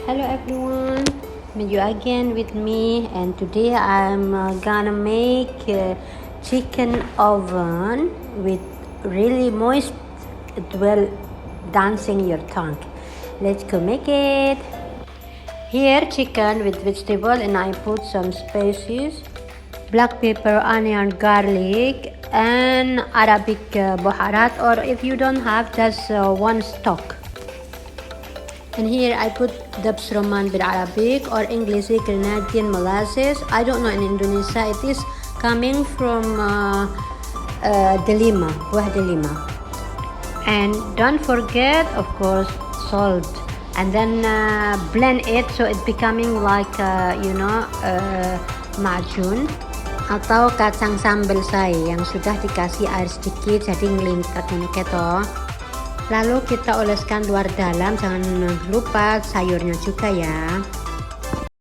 Hello everyone, you again with me, and today I'm gonna make chicken oven with really moist, it will dancing your tongue. Let's go make it. Here chicken with vegetable, and I put some spices, black pepper, onion, garlic, and Arabic baharat, or if you don't have, just one stock. And here I put dabs roman بالعربيك or English Canadian molasses. I don't know in Indonesia. It is coming from Delima, Buah Delima. And don't forget, of course, salt. And then blend it so it's becoming like macun. Atau kacang sambal saya yang sudah dikasih air sedikit jadi ngelingkat ini keto. Lalu kita oleskan luar dalam, jangan lupa sayurnya juga ya.